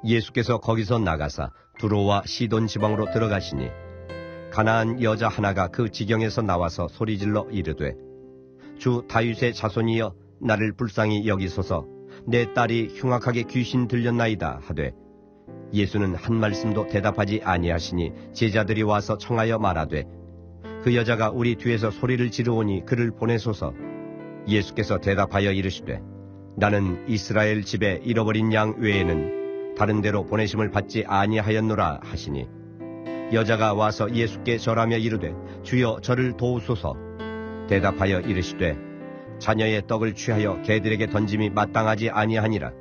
예수께서 거기서 나가사 두로와 시돈 지방으로 들어가시니 가나안 여자 하나가 그 지경에서 나와서 소리질러 이르되 주 다윗의 자손이여 나를 불쌍히 여기소서 내 딸이 흉악하게 귀신 들렸나이다 하되 예수는 한 말씀도 대답하지 아니하시니 제자들이 와서 청하여 말하되 그 여자가 우리 뒤에서 소리를 지르오니 그를 보내소서. 예수께서 대답하여 이르시되 나는 이스라엘 집에 잃어버린 양 외에는 다른 데로 보내심을 받지 아니하였노라 하시니 여자가 와서 예수께 절하며 이르되 주여 저를 도우소서. 대답하여 이르시되 자녀의 떡을 취하여 개들에게 던짐이 마땅하지 아니하니라.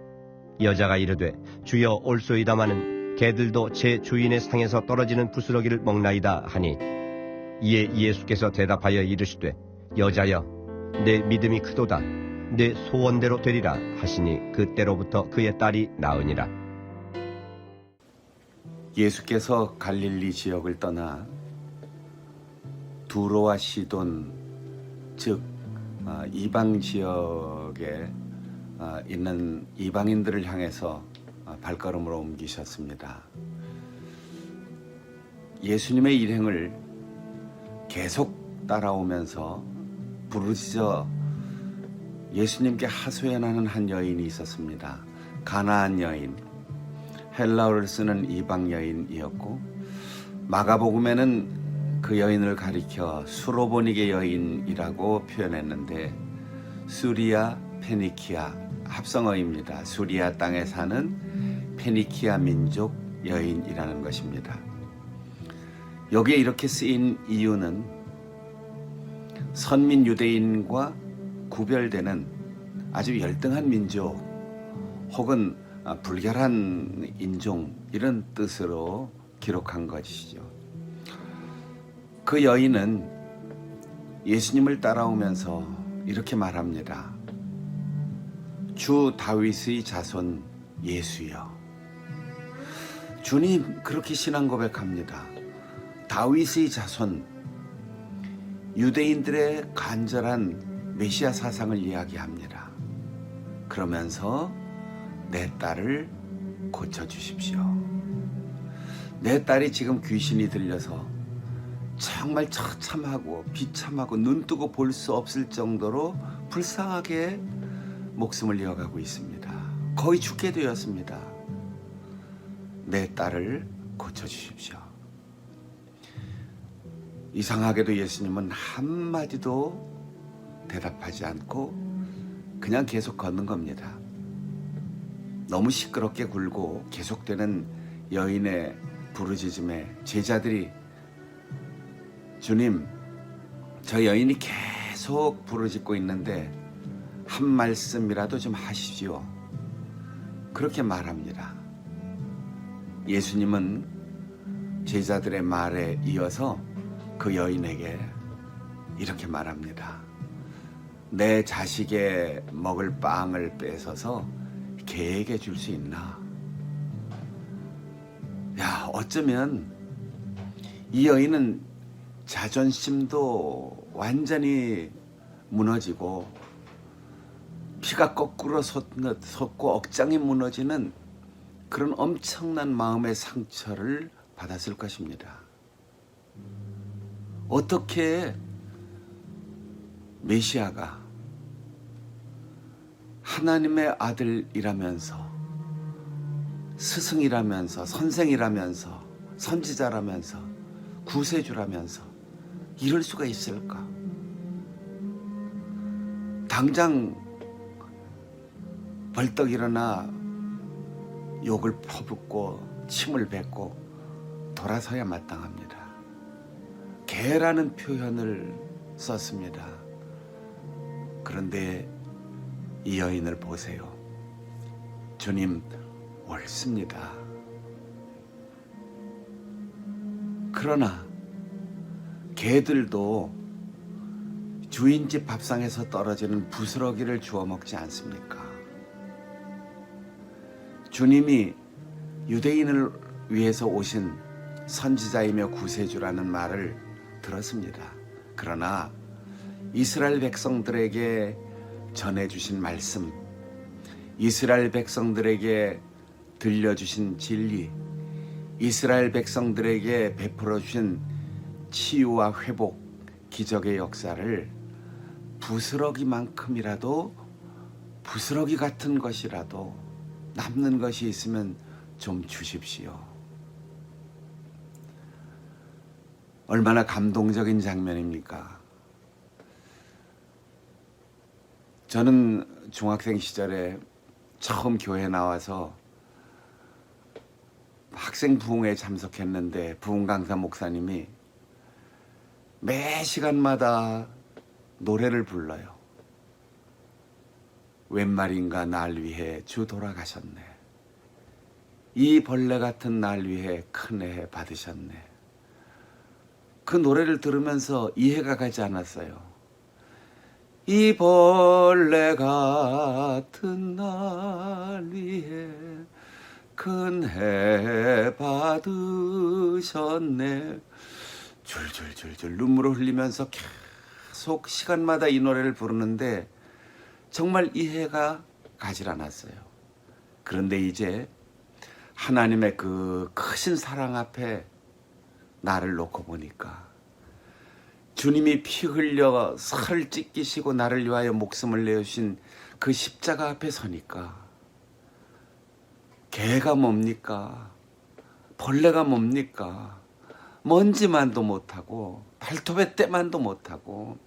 여자가 이르되 주여 올소이다마는 개들도 제 주인의 상에서 떨어지는 부스러기를 먹나이다 하니 이에 예수께서 대답하여 이르시되 여자여 내 믿음이 크도다 내 소원대로 되리라 하시니 그때로부터 그의 딸이 나으니라. 예수께서 갈릴리 지역을 떠나 두로와 시돈 즉 이방 지역에 있는 이방인들을 향해서 발걸음을 옮기셨습니다. 예수님의 일행을 계속 따라오면서 부르짖어 예수님께 하소연하는 한 여인이 있었습니다. 가나안 여인, 헬라어를 쓰는 이방 여인이었고 마가복음에는 그 여인을 가리켜 수로보니게 여인이라고 표현했는데 수리아, 페니키아 합성어입니다. 수리아 땅에 사는 페니키아 민족 여인이라는 것입니다. 여기에 이렇게 쓰인 이유는 선민 유대인과 구별되는 아주 열등한 민족 혹은 불결한 인종 이런 뜻으로 기록한 것이죠. 그 여인은 예수님을 따라오면서 이렇게 말합니다. 주 다윗의 자손 예수여. 주님 그렇게 신앙 고백합니다. 다윗의 자손, 유대인들의 간절한 메시아 사상을 이야기합니다. 그러면서 내 딸을 고쳐주십시오. 내 딸이 지금 귀신이 들려서 정말 처참하고 비참하고 눈뜨고 볼 수 없을 정도로 불쌍하게 목숨을 이어가고 있습니다. 거의 죽게 되었습니다. 내 딸을 고쳐주십시오. 이상하게도 예수님은 한마디도 대답하지 않고 그냥 계속 걷는 겁니다. 너무 시끄럽게 굴고 계속되는 여인의 부르짖음에 제자들이 주님, 저 여인이 계속 부르짖고 있는데 한 말씀이라도 좀 하십시오. 그렇게 말합니다. 예수님은 제자들의 말에 이어서 그 여인에게 이렇게 말합니다. 내 자식의 먹을 빵을 뺏어서 개에게 줄 수 있나? 야, 어쩌면 이 여인은 자존심도 완전히 무너지고 피가 거꾸로 솟고 억장이 무너지는 그런 엄청난 마음의 상처를 받았을 것입니다. 어떻게 메시아가 하나님의 아들이라면서 스승이라면서 선생이라면서 선지자라면서 구세주라면서 이럴 수가 있을까? 당장 벌떡 일어나 욕을 퍼붓고 침을 뱉고 돌아서야 마땅합니다. 개라는 표현을 썼습니다. 그런데 이 여인을 보세요. 주님, 옳습니다. 그러나 개들도 주인집 밥상에서 떨어지는 부스러기를 주워 먹지 않습니까? 주님이 유대인을 위해서 오신 선지자이며 구세주라는 말을 들었습니다. 그러나 이스라엘 백성들에게 전해주신 말씀, 이스라엘 백성들에게 들려주신 진리, 이스라엘 백성들에게 베풀어 주신 치유와 회복, 기적의 역사를 부스러기만큼이라도, 부스러기 같은 것이라도 남는 것이 있으면 좀 주십시오. 얼마나 감동적인 장면입니까? 저는 중학생 시절에 처음 교회 나와서 학생 부흥회에 참석했는데 부흥 강사 목사님이 매 시간마다 노래를 불러요. 웬 말인가 날 위해 주 돌아가셨네. 이 벌레 같은 날 위해 큰 애 받으셨네. 그 노래를 들으면서 이해가 가지 않았어요. 이 벌레 같은 날 위해 큰 해 받으셨네. 줄줄줄줄 눈물을 흘리면서 계속 시간마다 이 노래를 부르는데 정말 이해가 가질 않았어요. 그런데 이제 하나님의 그 크신 사랑 앞에 나를 놓고 보니까 주님이 피 흘려 살을 찢기시고 나를 위하여 목숨을 내주신 그 십자가 앞에 서니까 개가 뭡니까? 벌레가 뭡니까? 먼지만도 못하고 발톱의 때만도 못하고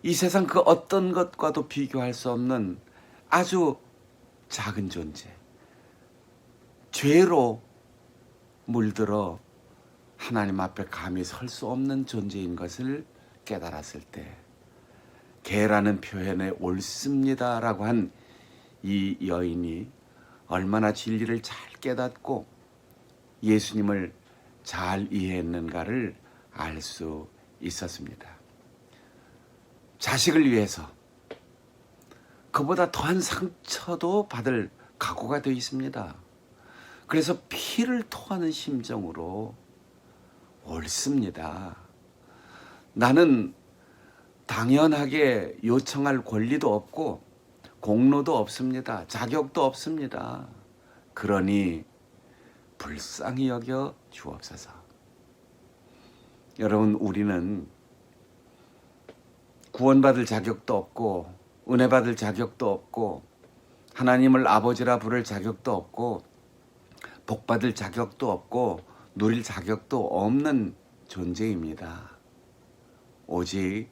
이 세상 그 어떤 것과도 비교할 수 없는 아주 작은 존재, 죄로 물들어 하나님 앞에 감히 설 수 없는 존재인 것을 깨달았을 때 개라는 표현에 옳습니다라고 한 이 여인이 얼마나 진리를 잘 깨닫고 예수님을 잘 이해했는가를 알 수 있었습니다. 자식을 위해서 그보다 더한 상처도 받을 각오가 되어 있습니다. 그래서 피를 토하는 심정으로 옳습니다. 나는 당연하게 요청할 권리도 없고 공로도 없습니다. 자격도 없습니다. 그러니 불쌍히 여겨 주옵소서. 여러분, 우리는 구원받을 자격도 없고 은혜 받을 자격도 없고 하나님을 아버지라 부를 자격도 없고 복 받을 자격도 없고 누릴 자격도 없는 존재입니다. 오직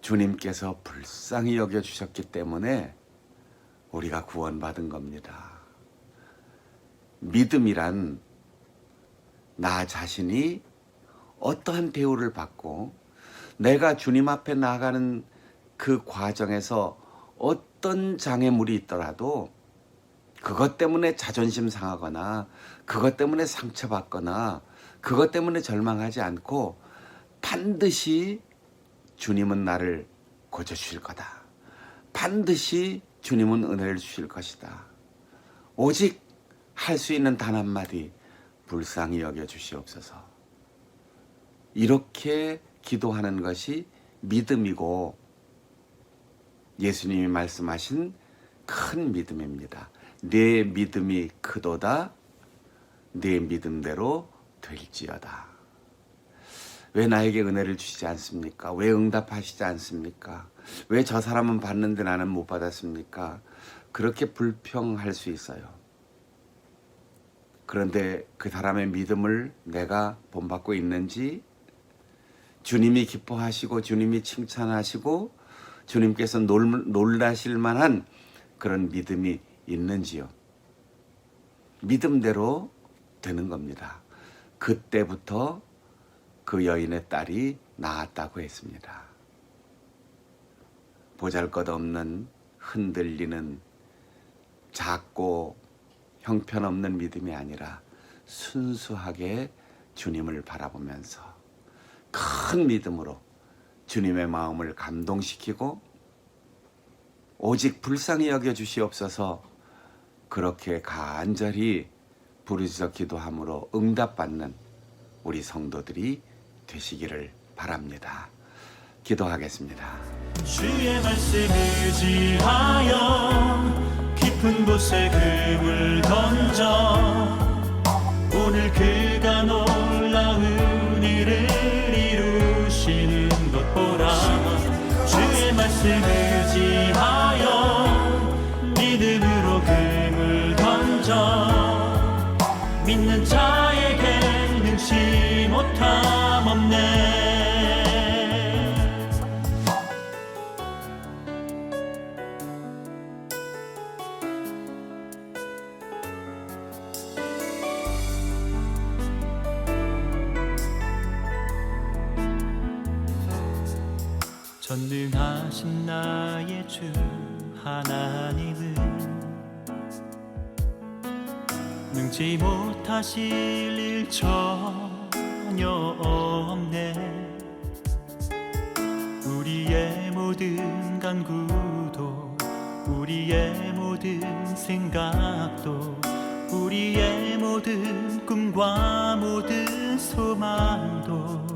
주님께서 불쌍히 여겨주셨기 때문에 우리가 구원받은 겁니다. 믿음이란 나 자신이 어떠한 대우를 받고 내가 주님 앞에 나아가는 그 과정에서 어떤 장애물이 있더라도 그것 때문에 자존심 상하거나 그것 때문에 상처받거나 그것 때문에 절망하지 않고 반드시 주님은 나를 고쳐주실 거다. 반드시 주님은 은혜를 주실 것이다. 오직 할 수 있는 단 한마디, 불쌍히 여겨주시옵소서. 이렇게 기도하는 것이 믿음이고 예수님이 말씀하신 큰 믿음입니다. 내 믿음이 크도다. 내 믿음대로 될지어다. 왜 나에게 은혜를 주시지 않습니까? 왜 응답하시지 않습니까? 왜 저 사람은 받는데 나는 못 받았습니까? 그렇게 불평할 수 있어요. 그런데 그 사람의 믿음을 내가 본받고 있는지, 주님이 기뻐하시고 주님이 칭찬하시고 주님께서 놀라실 만한 그런 믿음이 있는지요? 믿음대로 되는 겁니다. 그때부터 그 여인의 딸이 나았다고 했습니다. 보잘것없는 흔들리는 작고 형편없는 믿음이 아니라 순수하게 주님을 바라보면서 큰 믿음으로 주님의 마음을 감동시키고 오직 불쌍히 여겨주시옵소서 그렇게 간절히 부르짖어 기도함으로 응답받는 우리 성도들이 되시기를 바랍니다. 기도하겠습니다. 주의 말씀 의지하여 깊은 곳에 금을 던져 오늘 그가 놀라운 일을 이루시는 것 보라. 주의 말씀 의지하여 믿음으로 금을 던져 믿는 자에게 능치 못함 없네. 전능하신 나의 주 하나님은 능치 못하실 일 전혀 없네. 우리의 모든 간구도 우리의 모든 생각도 우리의 모든 꿈과 모든 소망도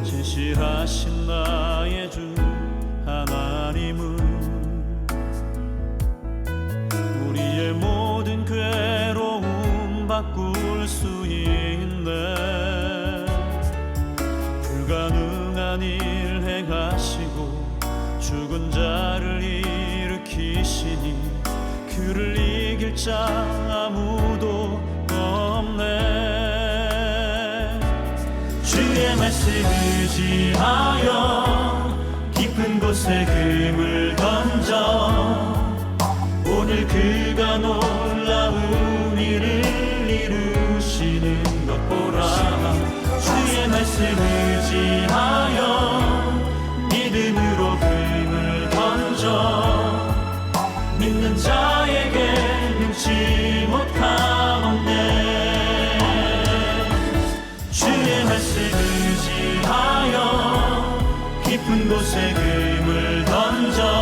진실하신 나의 주 하나님은 우리의 모든 괴로움 바꿀 수 있네. 불가능한 일 행하시고 죽은 자를 일으키시니 그를 이길 자 아무도 없네. 주의 말씀 의지하여 깊은 곳에 금을 던져 오늘 그가 놀라운 일을 이루시는 것 보라. 주의 말씀 의지하여 믿음으로 금을 던져 믿는 자에게 능치 못함 없네. 주의 말씀 의지하여 깊은 곳에 금을 던져